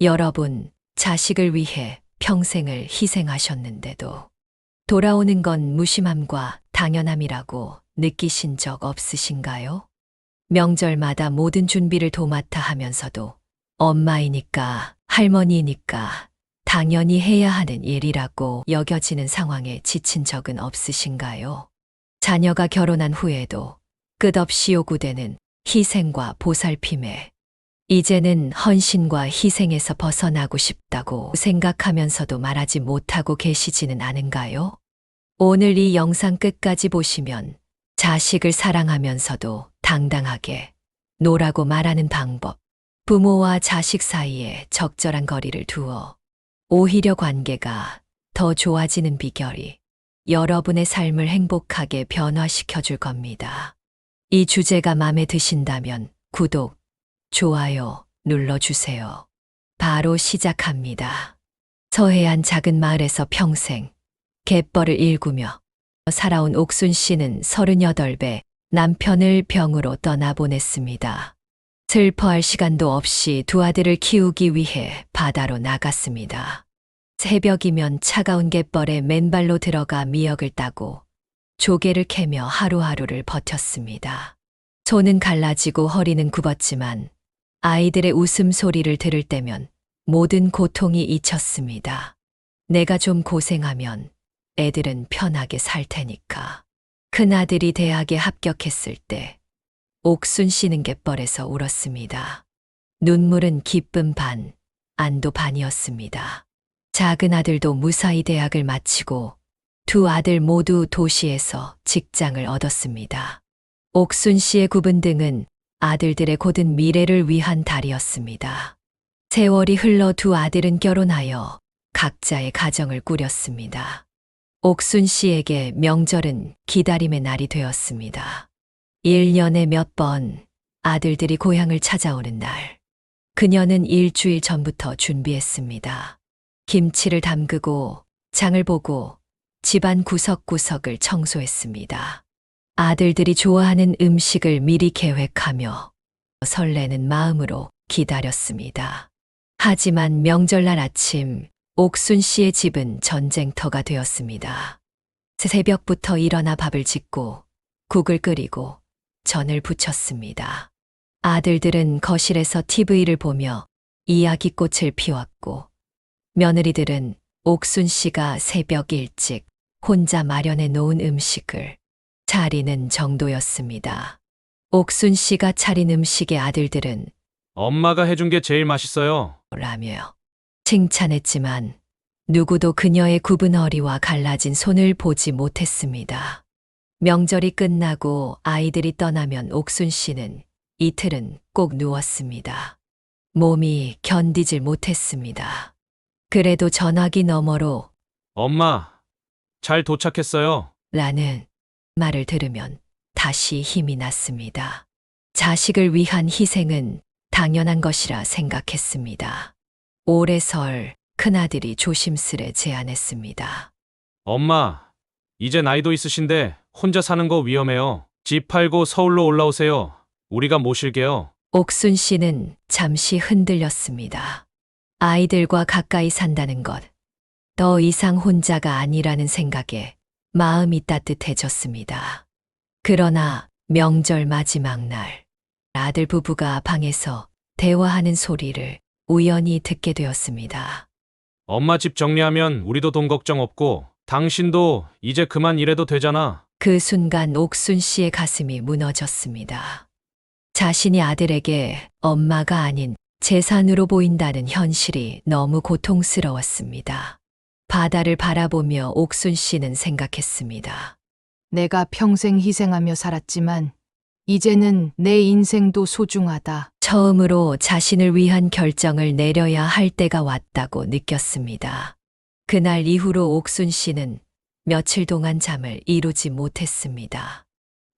여러분, 자식을 위해 평생을 희생하셨는데도 돌아오는 건 무심함과 당연함이라고 느끼신 적 없으신가요? 명절마다 모든 준비를 도맡아 하면서도 엄마이니까, 할머니니까 당연히 해야 하는 일이라고 여겨지는 상황에 지친 적은 없으신가요? 자녀가 결혼한 후에도 끝없이 요구되는 희생과 보살핌에 이제는 헌신과 희생에서 벗어나고 싶다고 생각하면서도 말하지 못하고 계시지는 않은가요? 오늘 이 영상 끝까지 보시면 자식을 사랑하면서도 당당하게 노라고 말하는 방법, 부모와 자식 사이에 적절한 거리를 두어 오히려 관계가 더 좋아지는 비결이 여러분의 삶을 행복하게 변화시켜 줄 겁니다. 이 주제가 마음에 드신다면 구독, 좋아요 눌러주세요. 바로 시작합니다. 서해안 작은 마을에서 평생 갯벌을 일구며 살아온 옥순 씨는 38배 남편을 병으로 떠나보냈습니다. 슬퍼할 시간도 없이 두 아들을 키우기 위해 바다로 나갔습니다. 새벽이면 차가운 갯벌에 맨발로 들어가 미역을 따고 조개를 캐며 하루하루를 버텼습니다. 손은 갈라지고 허리는 굽었지만 아이들의 웃음소리를 들을 때면 모든 고통이 잊혔습니다. 내가 좀 고생하면 애들은 편하게 살 테니까. 큰아들이 대학에 합격했을 때 옥순 씨는 갯벌에서 울었습니다. 눈물은 기쁨 반, 안도 반이었습니다. 작은 아들도 무사히 대학을 마치고 두 아들 모두 도시에서 직장을 얻었습니다. 옥순 씨의 굽은 등은 아들들의 곧은 미래를 위한 달이었습니다. 세월이 흘러 두 아들은 결혼하여 각자의 가정을 꾸렸습니다. 옥순 씨에게 명절은 기다림의 날이 되었습니다. 1년에 몇 번 아들들이 고향을 찾아오는 날, 그녀는 일주일 전부터 준비했습니다. 김치를 담그고 장을 보고 집안 구석구석을 청소했습니다. 아들들이 좋아하는 음식을 미리 계획하며 설레는 마음으로 기다렸습니다. 하지만 명절날 아침 옥순 씨의 집은 전쟁터가 되었습니다. 새벽부터 일어나 밥을 짓고 국을 끓이고 전을 부쳤습니다. 아들들은 거실에서 TV를 보며 이야기꽃을 피웠고 며느리들은 옥순 씨가 새벽 일찍 혼자 마련해 놓은 음식을 차리는 정도였습니다. 옥순 씨가 차린 음식에 아들들은 엄마가 해준 게 제일 맛있어요. 라며 칭찬했지만 누구도 그녀의 굽은 허리와 갈라진 손을 보지 못했습니다. 명절이 끝나고 아이들이 떠나면 옥순 씨는 이틀은 꼭 누웠습니다. 몸이 견디질 못했습니다. 그래도 전화기 너머로 엄마, 잘 도착했어요. 라는 말을 들으면 다시 힘이 났습니다. 자식을 위한 희생은 당연한 것이라 생각했습니다. 올해 설 큰아들이 조심스레 제안했습니다. 엄마, 이제 나이도 있으신데 혼자 사는 거 위험해요. 집 팔고 서울로 올라오세요. 우리가 모실게요. 옥순 씨는 잠시 흔들렸습니다. 아이들과 가까이 산다는 것, 더 이상 혼자가 아니라는 생각에 마음이 따뜻해졌습니다. 그러나 명절 마지막 날, 아들 부부가 방에서 대화하는 소리를 우연히 듣게 되었습니다. 엄마 집 정리하면 우리도 돈 걱정 없고 당신도 이제 그만 일해도 되잖아. 그 순간 옥순 씨의 가슴이 무너졌습니다. 자신이 아들에게 엄마가 아닌 재산으로 보인다는 현실이 너무 고통스러웠습니다. 바다를 바라보며 옥순 씨는 생각했습니다. 내가 평생 희생하며 살았지만 이제는 내 인생도 소중하다. 처음으로 자신을 위한 결정을 내려야 할 때가 왔다고 느꼈습니다. 그날 이후로 옥순 씨는 며칠 동안 잠을 이루지 못했습니다.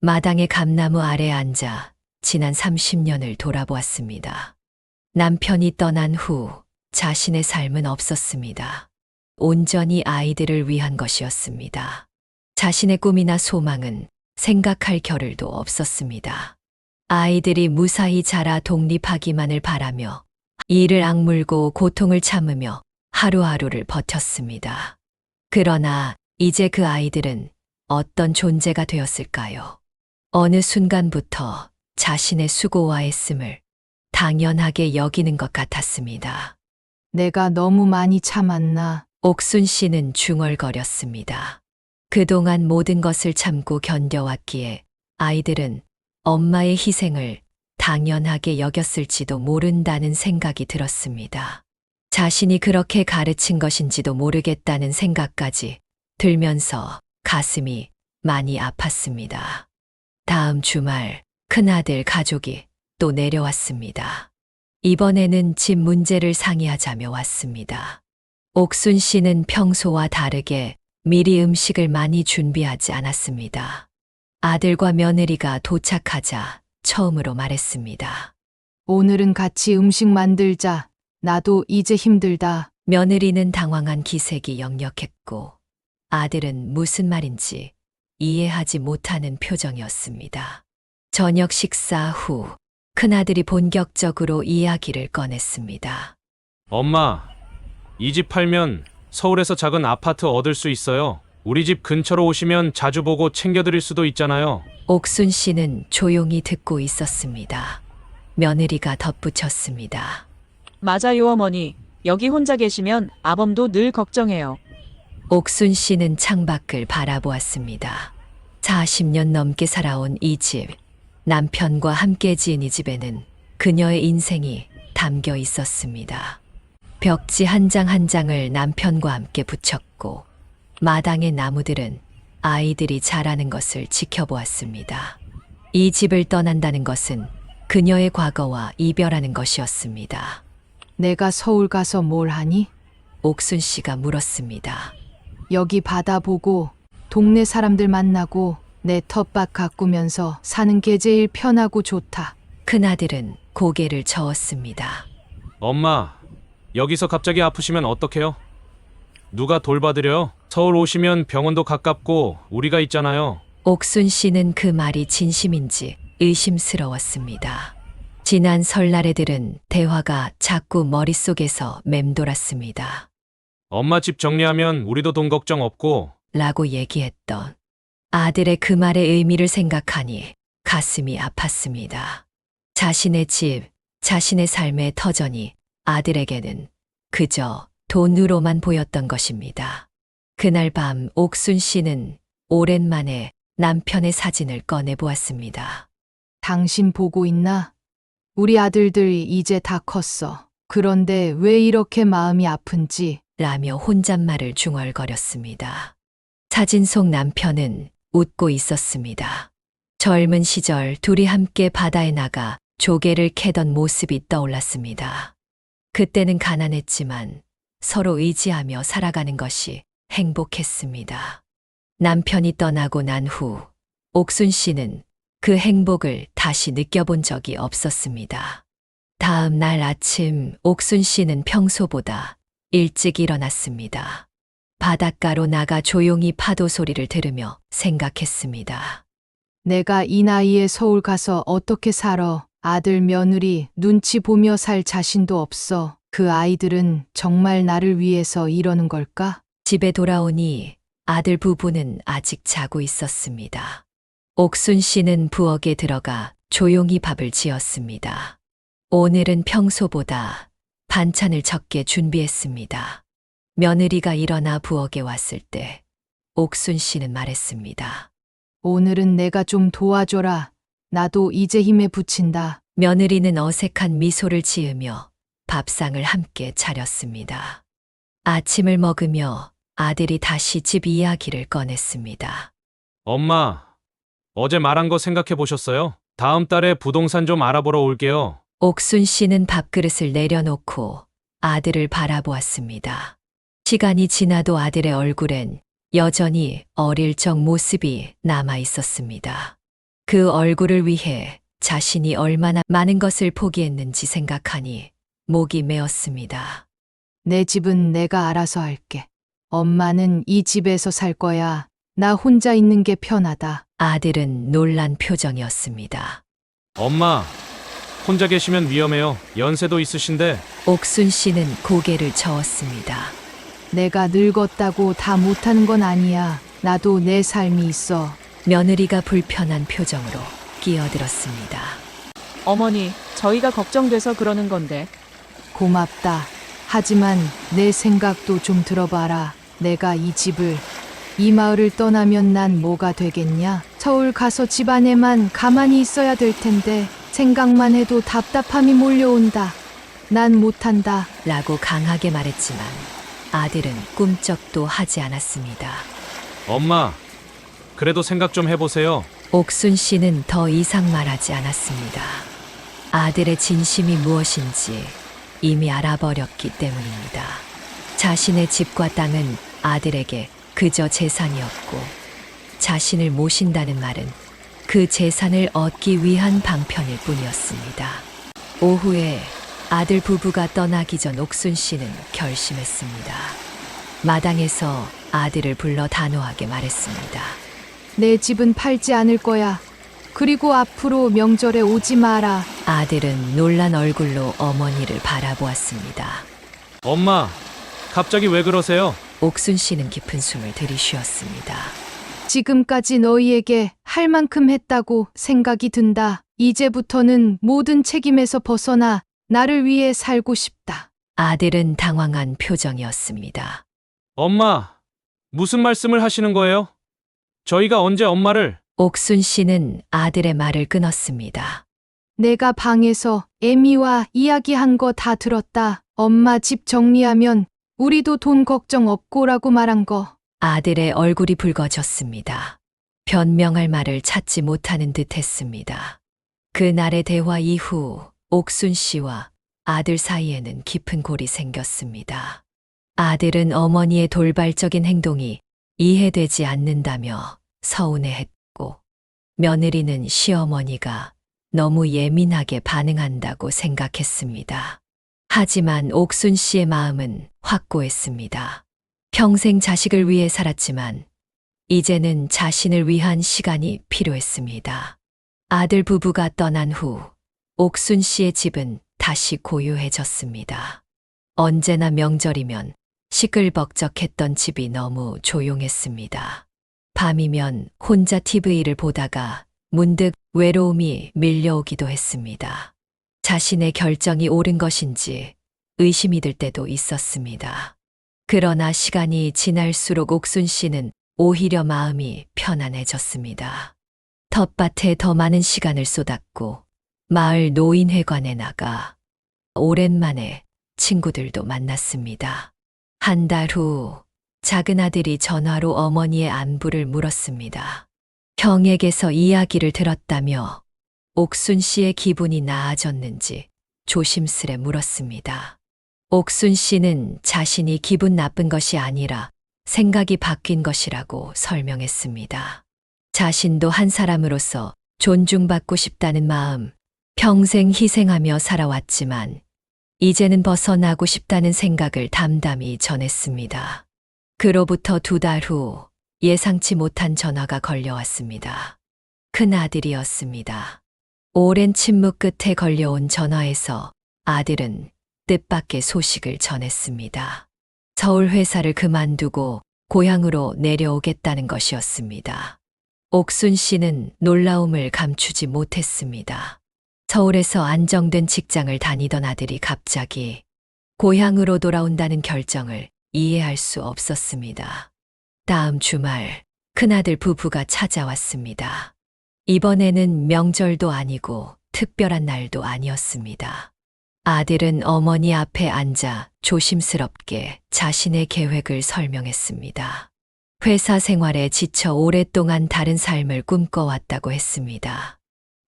마당의 감나무 아래 앉아 지난 30년을 돌아보았습니다. 남편이 떠난 후 자신의 삶은 없었습니다. 온전히 아이들을 위한 것이었습니다. 자신의 꿈이나 소망은 생각할 겨를도 없었습니다. 아이들이 무사히 자라 독립하기만을 바라며 이를 악물고 고통을 참으며 하루하루를 버텼습니다. 그러나 이제 그 아이들은 어떤 존재가 되었을까요? 어느 순간부터 자신의 수고와 애씀을 당연하게 여기는 것 같았습니다. 내가 너무 많이 참았나? 옥순 씨는 중얼거렸습니다. 그동안 모든 것을 참고 견뎌왔기에 아이들은 엄마의 희생을 당연하게 여겼을지도 모른다는 생각이 들었습니다. 자신이 그렇게 가르친 것인지도 모르겠다는 생각까지 들면서 가슴이 많이 아팠습니다. 다음 주말 큰아들 가족이 또 내려왔습니다. 이번에는 집 문제를 상의하자며 왔습니다. 옥순 씨는 평소와 다르게 미리 음식을 많이 준비하지 않았습니다. 아들과 며느리가 도착하자 처음으로 말했습니다. 오늘은 같이 음식 만들자. 나도 이제 힘들다. 며느리는 당황한 기색이 역력했고 아들은 무슨 말인지 이해하지 못하는 표정이었습니다. 저녁 식사 후 큰아들이 본격적으로 이야기를 꺼냈습니다. 엄마, 이 집 팔면 서울에서 작은 아파트 얻을 수 있어요. 우리 집 근처로 오시면 자주 보고 챙겨드릴 수도 있잖아요. 옥순 씨는 조용히 듣고 있었습니다. 며느리가 덧붙였습니다. 맞아요, 어머니. 여기 혼자 계시면 아범도 늘 걱정해요. 옥순 씨는 창밖을 바라보았습니다. 40년 넘게 살아온 이 집, 남편과 함께 지은 이 집에는 그녀의 인생이 담겨 있었습니다. 벽지 한 장 한 장을 남편과 함께 붙였고 마당의 나무들은 아이들이 자라는 것을 지켜보았습니다. 이 집을 떠난다는 것은 그녀의 과거와 이별하는 것이었습니다. 내가 서울 가서 뭘 하니? 옥순 씨가 물었습니다. 여기 바다 보고 동네 사람들 만나고 내 텃밭 가꾸면서 사는 게 제일 편하고 좋다. 큰아들은 고개를 저었습니다. 엄마, 여기서 갑자기 아프시면 어떡해요? 누가 돌봐드려요? 서울 오시면 병원도 가깝고 우리가 있잖아요. 옥순 씨는 그 말이 진심인지 의심스러웠습니다. 지난 설날에 들은 대화가 자꾸 머릿속에서 맴돌았습니다. 엄마 집 정리하면 우리도 돈 걱정 없고. 라고 얘기했던 아들의 그 말의 의미를 생각하니 가슴이 아팠습니다. 자신의 집, 자신의 삶의 터전이 아들에게는 그저 돈으로만 보였던 것입니다. 그날 밤 옥순 씨는 오랜만에 남편의 사진을 꺼내보았습니다. 당신 보고 있나? 우리 아들들이 이제 다 컸어. 그런데 왜 이렇게 마음이 아픈지. 라며 혼잣말을 중얼거렸습니다. 사진 속 남편은 웃고 있었습니다. 젊은 시절 둘이 함께 바다에 나가 조개를 캐던 모습이 떠올랐습니다. 그때는 가난했지만 서로 의지하며 살아가는 것이 행복했습니다. 남편이 떠나고 난 후 옥순 씨는 그 행복을 다시 느껴본 적이 없었습니다. 다음 날 아침 옥순 씨는 평소보다 일찍 일어났습니다. 바닷가로 나가 조용히 파도 소리를 들으며 생각했습니다. 내가 이 나이에 서울 가서 어떻게 살아? 아들 며느리 눈치 보며 살 자신도 없어. 그 아이들은 정말 나를 위해서 이러는 걸까? 집에 돌아오니 아들 부부는 아직 자고 있었습니다. 옥순 씨는 부엌에 들어가 조용히 밥을 지었습니다. 오늘은 평소보다 반찬을 적게 준비했습니다. 며느리가 일어나 부엌에 왔을 때 옥순 씨는 말했습니다. 오늘은 내가 좀 도와줘라. 나도 이제 힘에 부친다. 며느리는 어색한 미소를 지으며 밥상을 함께 차렸습니다. 아침을 먹으며 아들이 다시 집 이야기를 꺼냈습니다. 엄마, 어제 말한 거 생각해 보셨어요? 다음 달에 부동산 좀 알아보러 올게요. 옥순 씨는 밥그릇을 내려놓고 아들을 바라보았습니다. 시간이 지나도 아들의 얼굴엔 여전히 어릴 적 모습이 남아 있었습니다. 그 얼굴을 위해 자신이 얼마나 많은 것을 포기했는지 생각하니 목이 메었습니다. 내 집은 내가 알아서 할게. 엄마는 이 집에서 살 거야. 나 혼자 있는 게 편하다. 아들은 놀란 표정이었습니다. 엄마, 혼자 계시면 위험해요. 연세도 있으신데. 옥순 씨는 고개를 저었습니다. 내가 늙었다고 다 못하는 건 아니야. 나도 내 삶이 있어. 며느리가 불편한 표정으로 끼어들었습니다. 어머니, 저희가 걱정돼서 그러는 건데. 고맙다. 하지만 내 생각도 좀 들어봐라. 내가 이 집을, 이 마을을 떠나면 난 뭐가 되겠냐? 서울 가서 집안에만 가만히 있어야 될 텐데 생각만 해도 답답함이 몰려온다. 난 못한다. 라고 강하게 말했지만 아들은 꿈쩍도 하지 않았습니다. 엄마, 그래도 생각 좀 해보세요. 옥순 씨는 더 이상 말하지 않았습니다. 아들의 진심이 무엇인지 이미 알아버렸기 때문입니다. 자신의 집과 땅은 아들에게 그저 재산이었고, 자신을 모신다는 말은 그 재산을 얻기 위한 방편일 뿐이었습니다. 오후에 아들 부부가 떠나기 전 옥순 씨는 결심했습니다. 마당에서 아들을 불러 단호하게 말했습니다. 내 집은 팔지 않을 거야. 그리고 앞으로 명절에 오지 마라. 아들은 놀란 얼굴로 어머니를 바라보았습니다. 엄마, 갑자기 왜 그러세요? 옥순 씨는 깊은 숨을 들이쉬었습니다. 지금까지 너희에게 할 만큼 했다고 생각이 든다. 이제부터는 모든 책임에서 벗어나 나를 위해 살고 싶다. 아들은 당황한 표정이었습니다. 엄마, 무슨 말씀을 하시는 거예요? 저희가 언제 엄마를... 옥순 씨는 아들의 말을 끊었습니다. 내가 방에서 에미와 이야기한 거 다 들었다. 엄마 집 정리하면 우리도 돈 걱정 없고라고 말한 거. 아들의 얼굴이 붉어졌습니다. 변명할 말을 찾지 못하는 듯 했습니다. 그날의 대화 이후 옥순 씨와 아들 사이에는 깊은 골이 생겼습니다. 아들은 어머니의 돌발적인 행동이 이해되지 않는다며 서운해했고, 며느리는 시어머니가 너무 예민하게 반응한다고 생각했습니다. 하지만 옥순 씨의 마음은 확고했습니다. 평생 자식을 위해 살았지만 이제는 자신을 위한 시간이 필요했습니다. 아들 부부가 떠난 후 옥순 씨의 집은 다시 고요해졌습니다. 언제나 명절이면 시끌벅적했던 집이 너무 조용했습니다. 밤이면 혼자 TV를 보다가 문득 외로움이 밀려오기도 했습니다. 자신의 결정이 옳은 것인지 의심이 들 때도 있었습니다. 그러나 시간이 지날수록 옥순 씨는 오히려 마음이 편안해졌습니다. 텃밭에 더 많은 시간을 쏟았고, 마을 노인회관에 나가 오랜만에 친구들도 만났습니다. 한 달 후 작은 아들이 전화로 어머니의 안부를 물었습니다. 형에게서 이야기를 들었다며 옥순 씨의 기분이 나아졌는지 조심스레 물었습니다. 옥순 씨는 자신이 기분 나쁜 것이 아니라 생각이 바뀐 것이라고 설명했습니다. 자신도 한 사람으로서 존중받고 싶다는 마음, 평생 희생하며 살아왔지만 이제는 벗어나고 싶다는 생각을 담담히 전했습니다. 그로부터 2달 후 예상치 못한 전화가 걸려왔습니다. 큰 아들이었습니다. 오랜 침묵 끝에 걸려온 전화에서 아들은 뜻밖의 소식을 전했습니다. 서울 회사를 그만두고 고향으로 내려오겠다는 것이었습니다. 옥순 씨는 놀라움을 감추지 못했습니다. 서울에서 안정된 직장을 다니던 아들이 갑자기 고향으로 돌아온다는 결정을 이해할 수 없었습니다. 다음 주말 큰아들 부부가 찾아왔습니다. 이번에는 명절도 아니고 특별한 날도 아니었습니다. 아들은 어머니 앞에 앉아 조심스럽게 자신의 계획을 설명했습니다. 회사 생활에 지쳐 오랫동안 다른 삶을 꿈꿔왔다고 했습니다.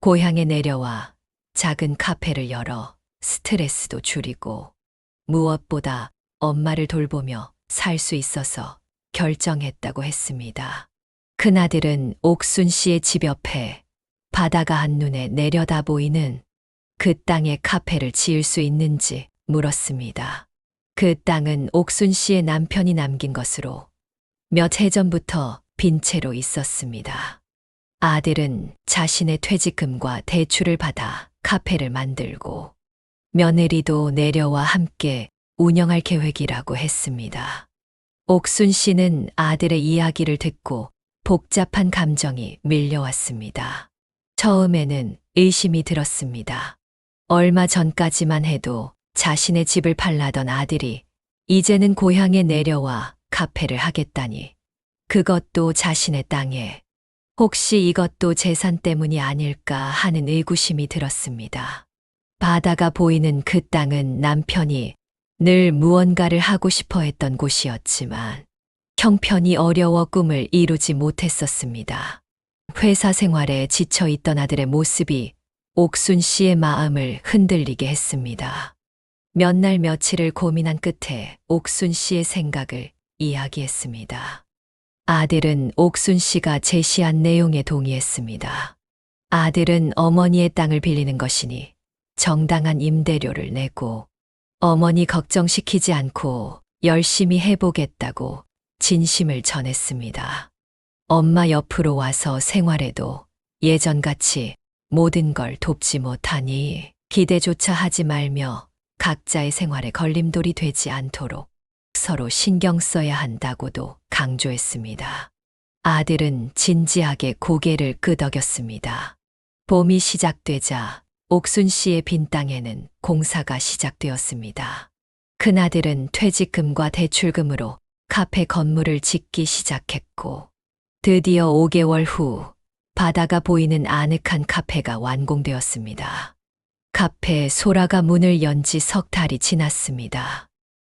고향에 내려와 작은 카페를 열어 스트레스도 줄이고 무엇보다 엄마를 돌보며 살 수 있어서 결정했다고 했습니다. 큰아들은 옥순 씨의 집 옆에 바다가 한눈에 내려다 보이는 그 땅에 카페를 지을 수 있는지 물었습니다. 그 땅은 옥순 씨의 남편이 남긴 것으로 몇 해 전부터 빈 채로 있었습니다. 아들은 자신의 퇴직금과 대출을 받아 카페를 만들고 며느리도 내려와 함께 운영할 계획이라고 했습니다. 옥순 씨는 아들의 이야기를 듣고 복잡한 감정이 밀려왔습니다. 처음에는 의심이 들었습니다. 얼마 전까지만 해도 자신의 집을 팔라던 아들이 이제는 고향에 내려와 카페를 하겠다니, 그것도 자신의 땅에, 혹시 이것도 재산 때문이 아닐까 하는 의구심이 들었습니다. 바다가 보이는 그 땅은 남편이 늘 무언가를 하고 싶어 했던 곳이었지만 형편이 어려워 꿈을 이루지 못했었습니다. 회사 생활에 지쳐 있던 아들의 모습이 옥순 씨의 마음을 흔들리게 했습니다. 몇 날 며칠을 고민한 끝에 옥순 씨의 생각을 이야기했습니다. 아들은 옥순 씨가 제시한 내용에 동의했습니다. 아들은 어머니의 땅을 빌리는 것이니 정당한 임대료를 내고 어머니 걱정시키지 않고 열심히 해보겠다고 진심을 전했습니다. 엄마 옆으로 와서 생활해도 예전같이 모든 걸 돕지 못하니 기대조차 하지 말며 각자의 생활에 걸림돌이 되지 않도록 서로 신경 써야 한다고도 강조했습니다. 아들은 진지하게 고개를 끄덕였습니다. 봄이 시작되자 옥순 씨의 빈 땅에는 공사가 시작되었습니다. 큰아들은 퇴직금과 대출금으로 카페 건물을 짓기 시작했고 드디어 5개월 후 바다가 보이는 아늑한 카페가 완공되었습니다. 카페 소라가 문을 연 지 석 달이 지났습니다.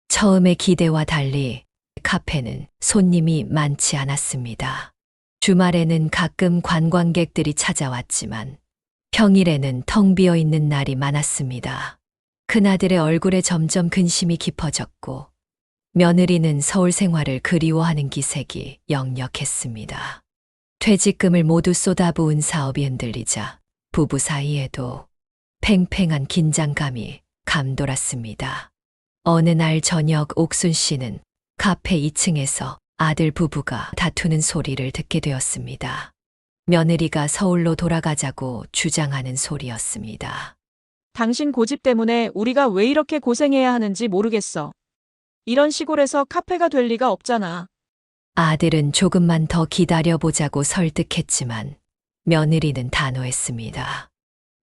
처음의 기대와 달리 카페는 손님이 많지 않았습니다. 주말에는 가끔 관광객들이 찾아왔지만 평일에는 텅 비어 있는 날이 많았습니다. 큰아들의 얼굴에 점점 근심이 깊어졌고 며느리는 서울 생활을 그리워하는 기색이 역력했습니다. 퇴직금을 모두 쏟아부은 사업이 흔들리자 부부 사이에도 팽팽한 긴장감이 감돌았습니다. 어느 날 저녁 옥순 씨는 카페 2층에서 아들 부부가 다투는 소리를 듣게 되었습니다. 며느리가 서울로 돌아가자고 주장하는 소리였습니다. 당신 고집 때문에 우리가 왜 이렇게 고생해야 하는지 모르겠어. 이런 시골에서 카페가 될 리가 없잖아. 아들은 조금만 더 기다려보자고 설득했지만 며느리는 단호했습니다.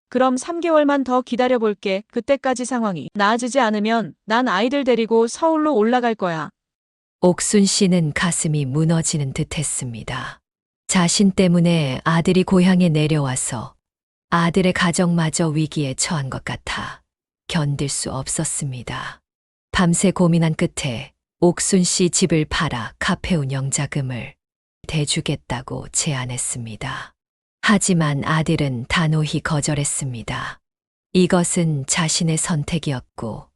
그럼 3개월만 더 기다려볼게. 그때까지 상황이 나아지지 않으면 난 아이들 데리고 서울로 올라갈 거야. 옥순 씨는 가슴이 무너지는 듯 했습니다. 자신 때문에 아들이 고향에 내려와서 아들의 가정마저 위기에 처한 것 같아 견딜 수 없었습니다. 밤새 고민한 끝에 옥순 씨 집을 팔아 카페 운영 자금을 대주겠다고 제안했습니다. 하지만 아들은 단호히 거절했습니다. 이것은 자신의 선택이었고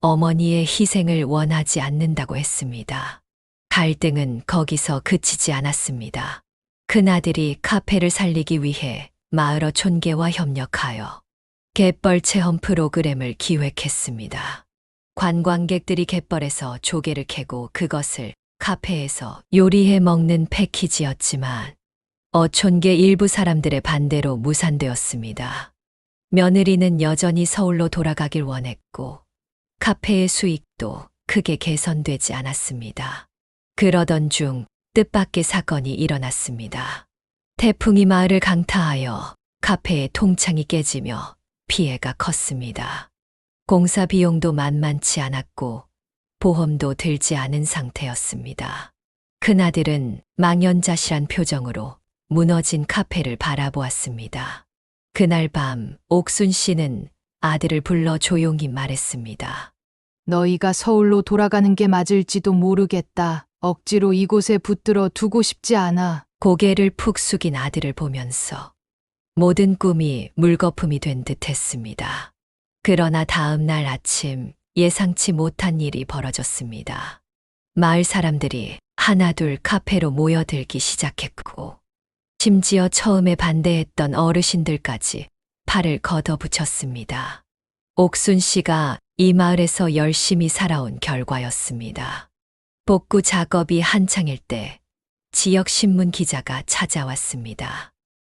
어머니의 희생을 원하지 않는다고 했습니다. 갈등은 거기서 그치지 않았습니다. 큰아들이 카페를 살리기 위해 마을 어촌계와 협력하여 갯벌 체험 프로그램을 기획했습니다. 관광객들이 갯벌에서 조개를 캐고 그것을 카페에서 요리해 먹는 패키지였지만 어촌계 일부 사람들의 반대로 무산되었습니다. 며느리는 여전히 서울로 돌아가길 원했고 카페의 수익도 크게 개선되지 않았습니다. 그러던 중 뜻밖의 사건이 일어났습니다. 태풍이 마을을 강타하여 카페의 통창이 깨지며 피해가 컸습니다. 공사 비용도 만만치 않았고 보험도 들지 않은 상태였습니다. 큰아들은 망연자실한 표정으로 무너진 카페를 바라보았습니다. 그날 밤 옥순 씨는 아들을 불러 조용히 말했습니다. 너희가 서울로 돌아가는 게 맞을지도 모르겠다. 억지로 이곳에 붙들어 두고 싶지 않아. 고개를 푹 숙인 아들을 보면서 모든 꿈이 물거품이 된 듯 했습니다. 그러나 다음 날 아침 예상치 못한 일이 벌어졌습니다. 마을 사람들이 하나둘 카페로 모여들기 시작했고 심지어 처음에 반대했던 어르신들까지 팔을 걷어붙였습니다. 옥순 씨가 이 마을에서 열심히 살아온 결과였습니다. 복구 작업이 한창일 때 지역 신문 기자가 찾아왔습니다.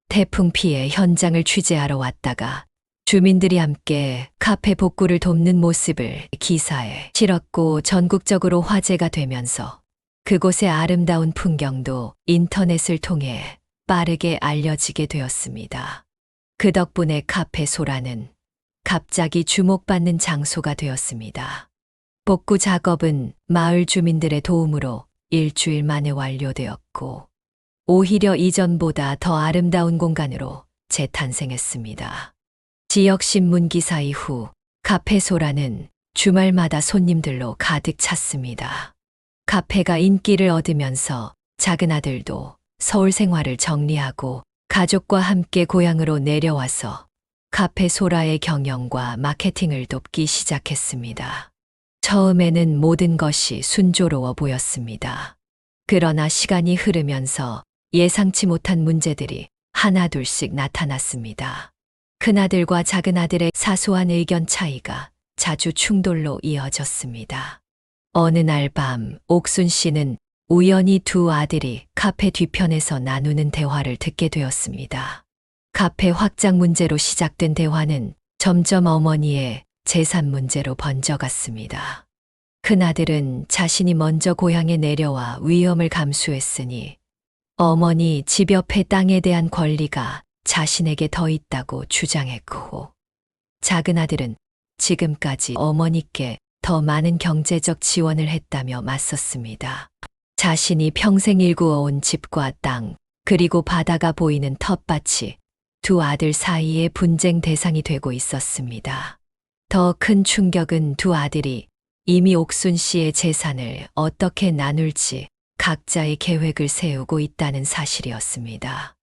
태풍 피해 현장을 취재하러 왔다가 주민들이 함께 카페 복구를 돕는 모습을 기사에 실었고 전국적으로 화제가 되면서 그곳의 아름다운 풍경도 인터넷을 통해 빠르게 알려지게 되었습니다. 그 덕분에 카페 소라는 갑자기 주목받는 장소가 되었습니다. 복구 작업은 마을 주민들의 도움으로 일주일 만에 완료되었고, 오히려 이전보다 더 아름다운 공간으로 재탄생했습니다. 지역 신문 기사 이후 카페 소라는 주말마다 손님들로 가득 찼습니다. 카페가 인기를 얻으면서 작은 아들도 서울 생활을 정리하고 가족과 함께 고향으로 내려와서 카페 소라의 경영과 마케팅을 돕기 시작했습니다. 처음에는 모든 것이 순조로워 보였습니다. 그러나 시간이 흐르면서 예상치 못한 문제들이 하나둘씩 나타났습니다. 큰아들과 작은아들의 사소한 의견 차이가 자주 충돌로 이어졌습니다. 어느 날 밤 옥순 씨는 우연히 두 아들이 카페 뒤편에서 나누는 대화를 듣게 되었습니다. 카페 확장 문제로 시작된 대화는 점점 어머니의 재산 문제로 번져갔습니다. 큰아들은 자신이 먼저 고향에 내려와 위험을 감수했으니 어머니 집 옆의 땅에 대한 권리가 자신에게 더 있다고 주장했고, 작은아들은 지금까지 어머니께 더 많은 경제적 지원을 했다며 맞섰습니다. 자신이 평생 일구어온 집과 땅, 그리고 바다가 보이는 텃밭이 두 아들 사이의 분쟁 대상이 되고 있었습니다. 더 큰 충격은 두 아들이 이미 옥순 씨의 재산을 어떻게 나눌지 각자의 계획을 세우고 있다는 사실이었습니다.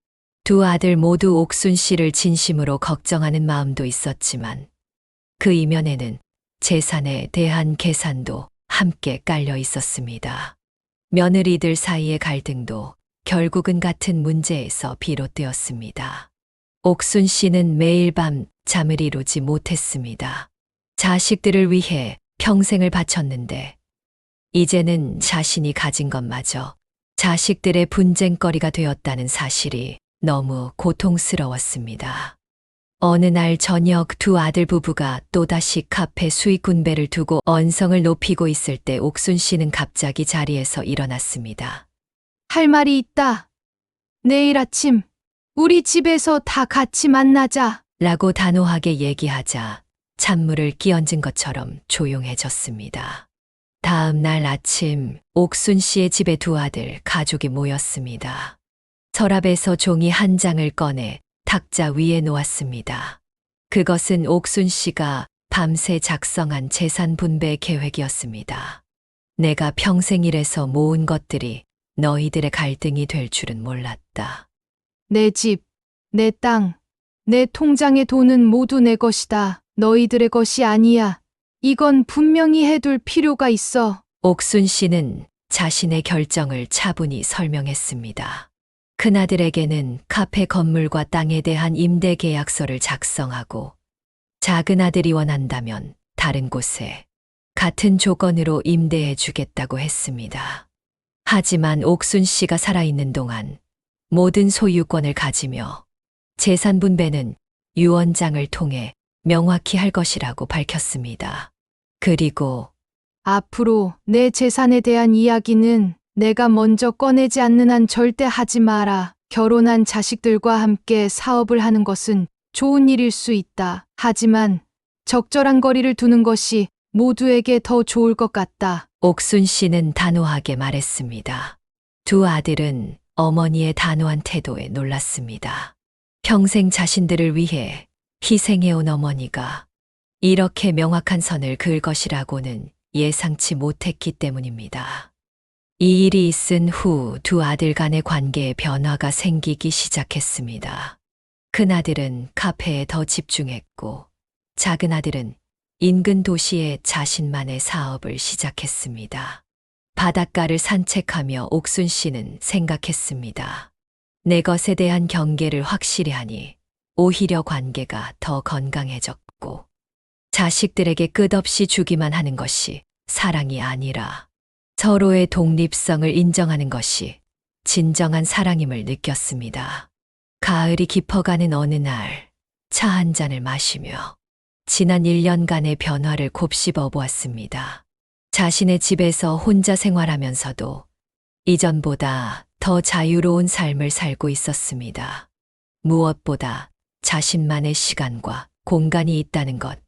두 아들 모두 옥순 씨를 진심으로 걱정하는 마음도 있었지만 그 이면에는 재산에 대한 계산도 함께 깔려 있었습니다. 며느리들 사이의 갈등도 결국은 같은 문제에서 비롯되었습니다. 옥순 씨는 매일 밤 잠을 이루지 못했습니다. 자식들을 위해 평생을 바쳤는데 이제는 자신이 가진 것마저 자식들의 분쟁거리가 되었다는 사실이 너무 고통스러웠습니다. 어느 날 저녁 두 아들 부부가 또다시 카페 수익 분배를 두고 언성을 높이고 있을 때 옥순 씨는 갑자기 자리에서 일어났습니다. 할 말이 있다. 내일 아침 우리 집에서 다 같이 만나자. 라고 단호하게 얘기하자 찬물을 끼얹은 것처럼 조용해졌습니다. 다음 날 아침 옥순 씨의 집에 두 아들 가족이 모였습니다. 서랍에서 종이 한 장을 꺼내 탁자 위에 놓았습니다. 그것은 옥순 씨가 밤새 작성한 재산 분배 계획이었습니다. 내가 평생 일해서 모은 것들이 너희들의 갈등이 될 줄은 몰랐다. 내 집, 내 땅, 내 통장의 돈은 모두 내 것이다. 너희들의 것이 아니야. 이건 분명히 해둘 필요가 있어. 옥순 씨는 자신의 결정을 차분히 설명했습니다. 큰아들에게는 카페 건물과 땅에 대한 임대 계약서를 작성하고 작은 아들이 원한다면 다른 곳에 같은 조건으로 임대해 주겠다고 했습니다. 하지만 옥순 씨가 살아있는 동안 모든 소유권을 가지며 재산 분배는 유언장을 통해 명확히 할 것이라고 밝혔습니다. 그리고 앞으로 내 재산에 대한 이야기는 내가 먼저 꺼내지 않는 한 절대 하지 마라. 결혼한 자식들과 함께 사업을 하는 것은 좋은 일일 수 있다. 하지만 적절한 거리를 두는 것이 모두에게 더 좋을 것 같다. 옥순 씨는 단호하게 말했습니다. 두 아들은 어머니의 단호한 태도에 놀랐습니다. 평생 자신들을 위해 희생해온 어머니가 이렇게 명확한 선을 그을 것이라고는 예상치 못했기 때문입니다. 이 일이 있은 후 두 아들 간의 관계에 변화가 생기기 시작했습니다. 큰아들은 카페에 더 집중했고 작은아들은 인근 도시에 자신만의 사업을 시작했습니다. 바닷가를 산책하며 옥순 씨는 생각했습니다. 내 것에 대한 경계를 확실히 하니 오히려 관계가 더 건강해졌고 자식들에게 끝없이 주기만 하는 것이 사랑이 아니라 서로의 독립성을 인정하는 것이 진정한 사랑임을 느꼈습니다. 가을이 깊어가는 어느 날 차 한 잔을 마시며 지난 1년간의 변화를 곱씹어 보았습니다. 자신의 집에서 혼자 생활하면서도 이전보다 더 자유로운 삶을 살고 있었습니다. 무엇보다 자신만의 시간과 공간이 있다는 것,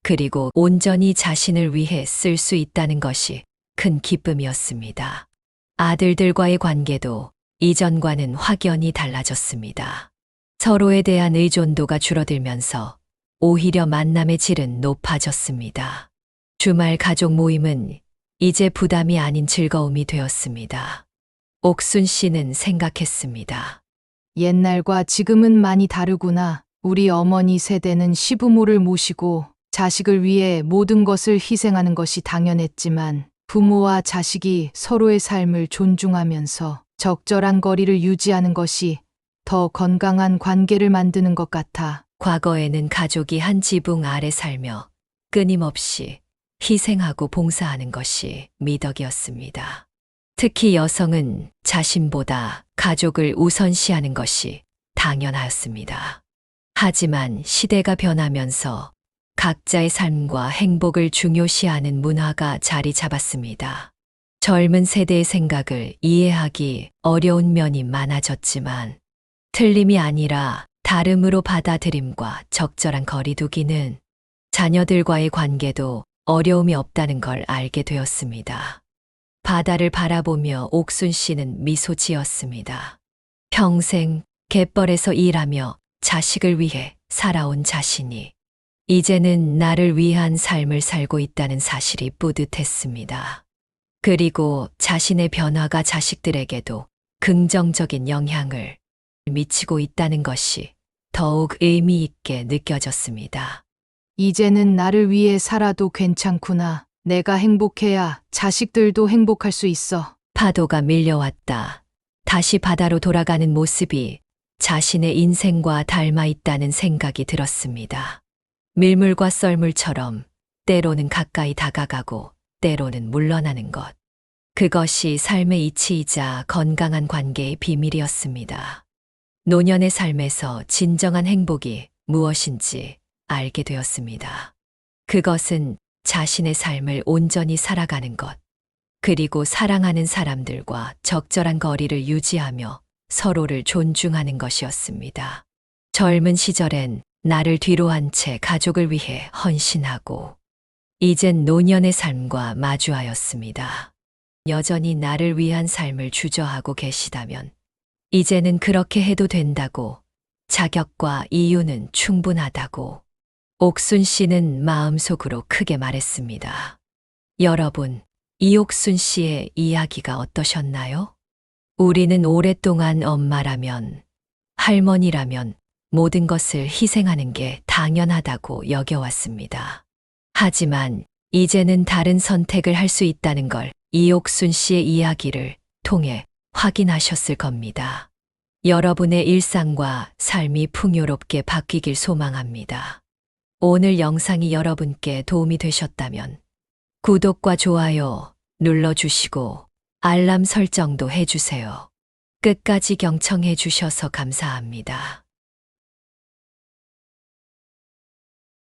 그리고 온전히 자신을 위해 쓸 수 있다는 것이 큰 기쁨이었습니다. 아들들과의 관계도 이전과는 확연히 달라졌습니다. 서로에 대한 의존도가 줄어들면서 오히려 만남의 질은 높아졌습니다. 주말 가족 모임은 이제 부담이 아닌 즐거움이 되었습니다. 옥순 씨는 생각했습니다. 옛날과 지금은 많이 다르구나. 우리 어머니 세대는 시부모를 모시고 자식을 위해 모든 것을 희생하는 것이 당연했지만 부모와 자식이 서로의 삶을 존중하면서 적절한 거리를 유지하는 것이 더 건강한 관계를 만드는 것 같아. 과거에는 가족이 한 지붕 아래 살며 끊임없이 희생하고 봉사하는 것이 미덕이었습니다. 특히 여성은 자신보다 가족을 우선시하는 것이 당연하였습니다. 하지만 시대가 변하면서 각자의 삶과 행복을 중요시하는 문화가 자리 잡았습니다. 젊은 세대의 생각을 이해하기 어려운 면이 많아졌지만 틀림이 아니라 다름으로 받아들임과 적절한 거리두기는 자녀들과의 관계도 어려움이 없다는 걸 알게 되었습니다. 바다를 바라보며 옥순 씨는 미소 지었습니다. 평생 갯벌에서 일하며 자식을 위해 살아온 자신이 이제는 나를 위한 삶을 살고 있다는 사실이 뿌듯했습니다. 그리고 자신의 변화가 자식들에게도 긍정적인 영향을 미치고 있다는 것이 더욱 의미 있게 느껴졌습니다. 이제는 나를 위해 살아도 괜찮구나. 내가 행복해야 자식들도 행복할 수 있어. 파도가 밀려왔다. 다시 바다로 돌아가는 모습이 자신의 인생과 닮아 있다는 생각이 들었습니다. 밀물과 썰물처럼 때로는 가까이 다가가고 때로는 물러나는 것. 그것이 삶의 이치이자 건강한 관계의 비밀이었습니다. 노년의 삶에서 진정한 행복이 무엇인지 알게 되었습니다. 그것은 자신의 삶을 온전히 살아가는 것, 그리고 사랑하는 사람들과 적절한 거리를 유지하며 서로를 존중하는 것이었습니다. 젊은 시절엔 나를 뒤로한 채 가족을 위해 헌신하고, 이젠 노년의 삶과 마주하였습니다. 여전히 나를 위한 삶을 주저하고 계시다면, 이제는 그렇게 해도 된다고, 자격과 이유는 충분하다고, 옥순 씨는 마음속으로 크게 말했습니다. 여러분, 이옥순 씨의 이야기가 어떠셨나요? 우리는 오랫동안 엄마라면, 할머니라면 모든 것을 희생하는 게 당연하다고 여겨왔습니다. 하지만 이제는 다른 선택을 할 수 있다는 걸 이옥순 씨의 이야기를 통해 확인하셨을 겁니다. 여러분의 일상과 삶이 풍요롭게 바뀌길 소망합니다. 오늘 영상이 여러분께 도움이 되셨다면 구독과 좋아요 눌러주시고 알람 설정도 해주세요. 끝까지 경청해 주셔서 감사합니다.